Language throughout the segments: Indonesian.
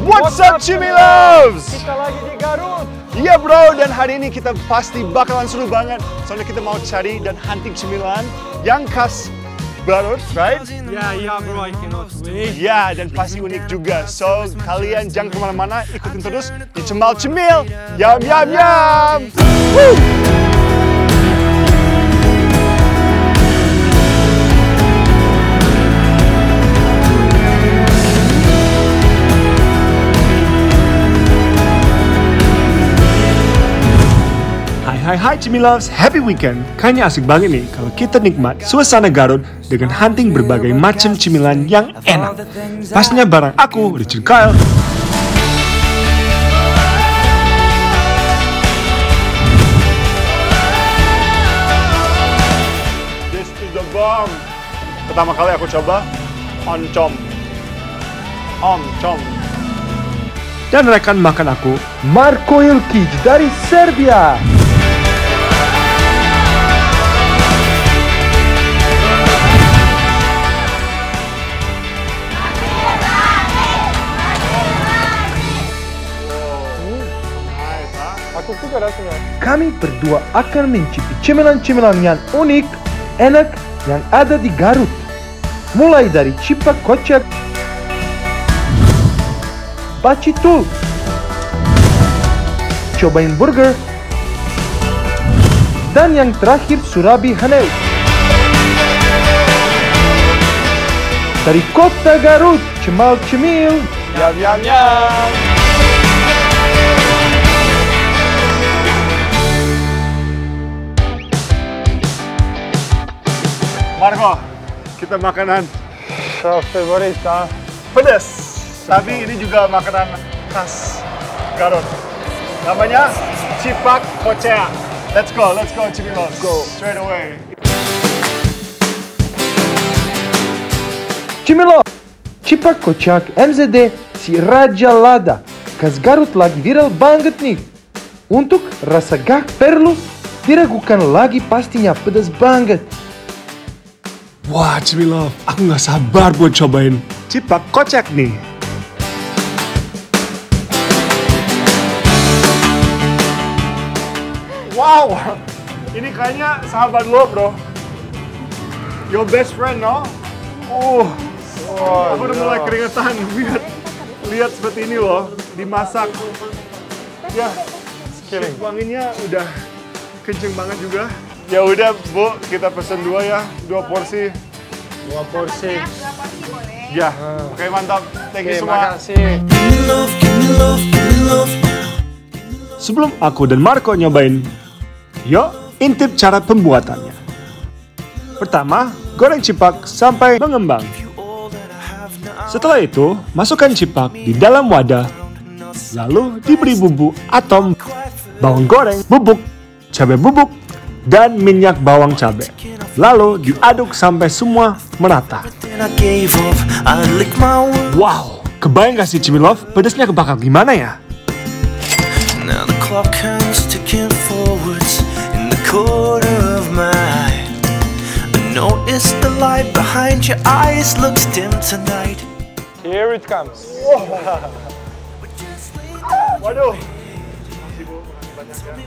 What's up Cimiloves? Kita lagi di Garut. Iya bro, dan hari ini kita pasti bakalan seru banget. Soalnya kita mau cari dan hunting cemilan yang khas Garut, right? Ya bro, I cannot wait. Ya, dan pasti unik juga. So, kalian jangan kemana-mana, ikutin terus di Cemal Cemil. Yum, yum, yum! Woo! Hai Cimiloves, happy weekend. Kayaknya asik banget nih kalau kita nikmat suasana Garut dengan hunting berbagai macam cemilan yang enak. Pastinya bareng aku, Richard Kyle. This is the bomb. Pertama kali aku coba oncom. Oncom. Dan rekan makan aku, Marko Ilkic dari Serbia. Aku suka rasanya. Kami berdua akan mencicipi cemilan-cemilan yang unik, enak, yang ada di Garut. Mulai dari cipak kocak, bacitul, cobain burger, dan yang terakhir surabi haneu. Dari kota Garut, Cemal Cemil. Yum, yum, yum! Marco, kita makanan Favorit, pedas, tapi ini juga makanan khas Garut. Namanya cipak kocak. Let's go Cimiloves. Go straight away. Cimilo, cipak kocak MZD si Raja Lada. Kas Garut lagi viral banget nih. Untuk rasa gak perlu diragukan lagi, pastinya pedas banget. Wah Cimilov, aku nggak sabar buat cobain cipak kocak nih. Wow, ini kayaknya sahabat lo bro. Your best friend, no? Aku udah mulai keringetan lihat seperti ini loh, dimasak. Ya, wanginya udah kenceng banget juga. Ya udah Bu, kita pesen dua porsi. Dua porsi. Ya, oke mantap. Thank you semua. Makasih. Sebelum aku dan Marco nyobain, yuk intip cara pembuatannya. Pertama, goreng cipak sampai mengembang. Setelah itu, masukkan cipak di dalam wadah. Lalu diberi bumbu atau bawang goreng, bubuk, cabai bubuk, dan minyak bawang cabai. Lalu diaduk sampai semua merata. Wow, kebayang gak sih Cimilov, pedasnya kebakar gimana ya? Now the clock hands ticking forwards in the corner of my eye. I notice the light behind your eyes looks dim tonight. Here it comes. Waduh.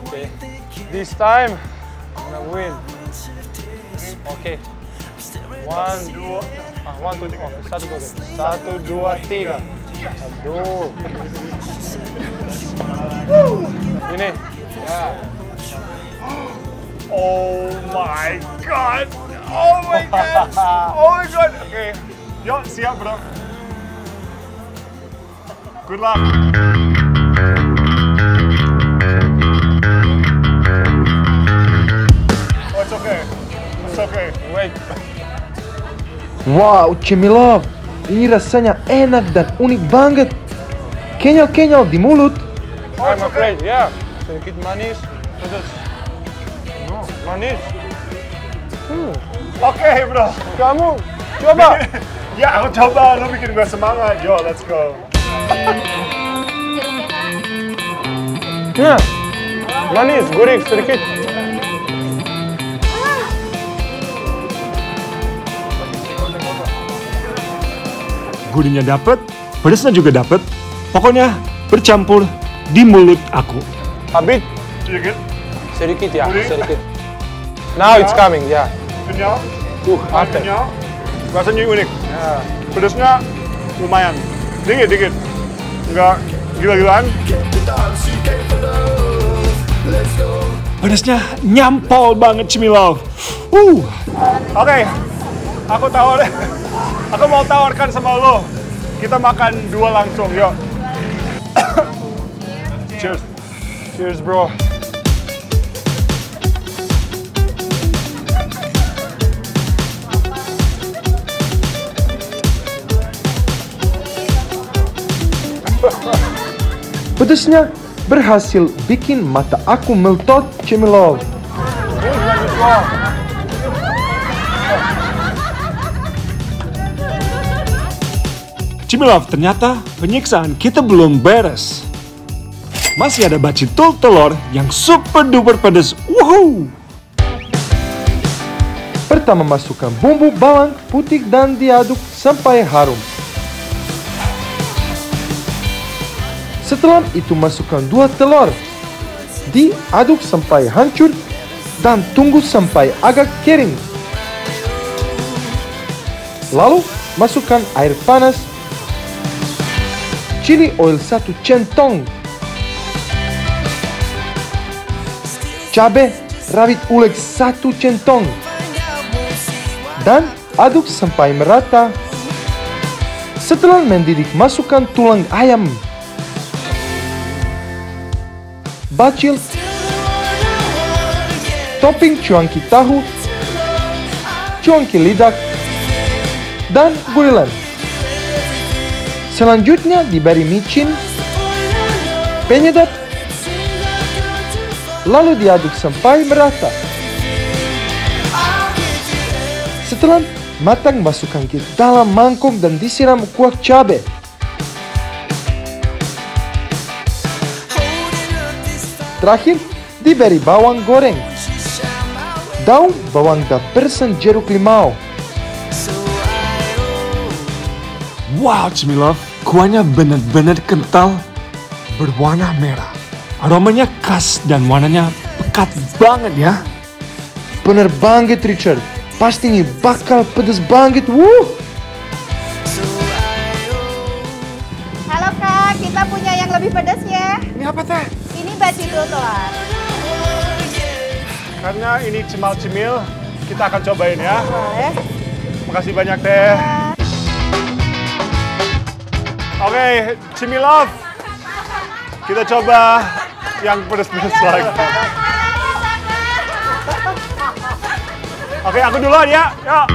Okay. This time, I'm gonna win. Okay. Satu, dua, tiga. Aduh. Ini. Ya. Oh my god. Oh my god. Oh my god. Oke. Yuk, siap bro. Good luck. Oh, it's okay. It's okay. Wait. Wow, Cemilov. Ini rasanya enak dan unik banget. Kenyal-kenyal di mulut. Oh, it's okay. Ya. Sedikit manis, pedas. Manis. Oke bro. Kamu coba. Ya, aku coba. Lu bikin gue semangat. Yo, let's go. Ya. Manis, gurih sedikit. Gurihnya dapet, pedasnya juga dapet. Pokoknya bercampur di mulut aku. Habis Sedikit. sedikit ya, Gurih. sedikit. Now it's coming, ya. Kenyal. Mantap. Kenyal. Rasanya unik. Ya. Pedasnya lumayan. Dikit. Enggak gila-gilaan. Pedasnya nyampol banget, Cimilov. Oke. Aku mau tawarkan sama lo. Kita makan dua langsung, yuk. Cheers. Cheers, bro. Pedasnya berhasil bikin mata aku meletot, Cimilov. Cimilov, ternyata penyiksaan kita belum beres. Masih ada bacitul telur yang super duper pedas. Woohoo! Pertama masukkan bumbu bawang putih dan diaduk sampai harum. Setelah itu masukkan 2 telur. Diaduk sampai hancur dan tunggu sampai agak kering. Lalu masukkan air panas, chili oil 1 centong, cabai rawit ulek 1 centong, dan aduk sampai merata. Setelah mendidih, masukkan tulang ayam, bacil, topping cuanki tahu, cuanki lidah, dan gurilan. Selanjutnya diberi micin, penyedap, lalu diaduk sampai merata. Setelah matang, masukkan ke dalam mangkok dan disiram kuah cabai. Terakhir, diberi bawang goreng, daun bawang dan persen jeruk limau. Wow, Cimilov, kuahnya benar-benar kental, berwarna merah. Aromanya khas dan warnanya pekat banget ya. Bener banget, Richard. Pasti ini bakal pedas banget. Wuh! Halo Kak, kita punya yang lebih pedas ya. Ini apa teh? Ini bacitul telur. Karena ini cimil, kita akan cobain ya. Boleh. Makasih banyak teh. Oke, Cimilov, kita coba yang pedas-pedas lagi. Oke, aku duluan ya. Yuk.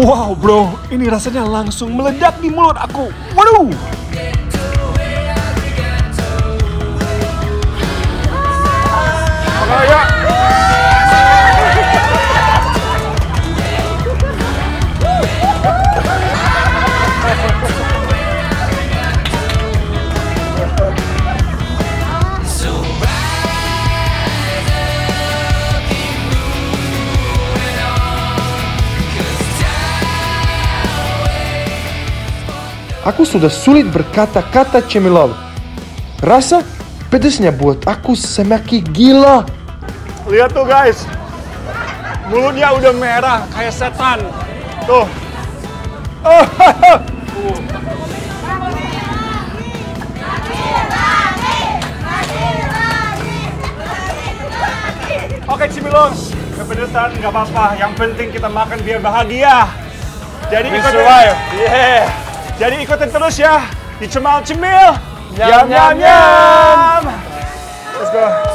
Wow, bro, ini rasanya langsung meledak di mulut aku. Waduh. Oke, ya. Aku sudah sulit berkata-kata, Cimilov. Rasa pedasnya buat aku semakin gila. Lihat tuh guys, mulutnya udah merah kayak setan. Tuh. Oke Cimilov, kepedesan nggak apa-apa. Yang penting kita makan biar bahagia. Jadi ikutin. Yeah. Jadi ikutin terus ya di Cemal Cemil. Yam yam yam. Let's go.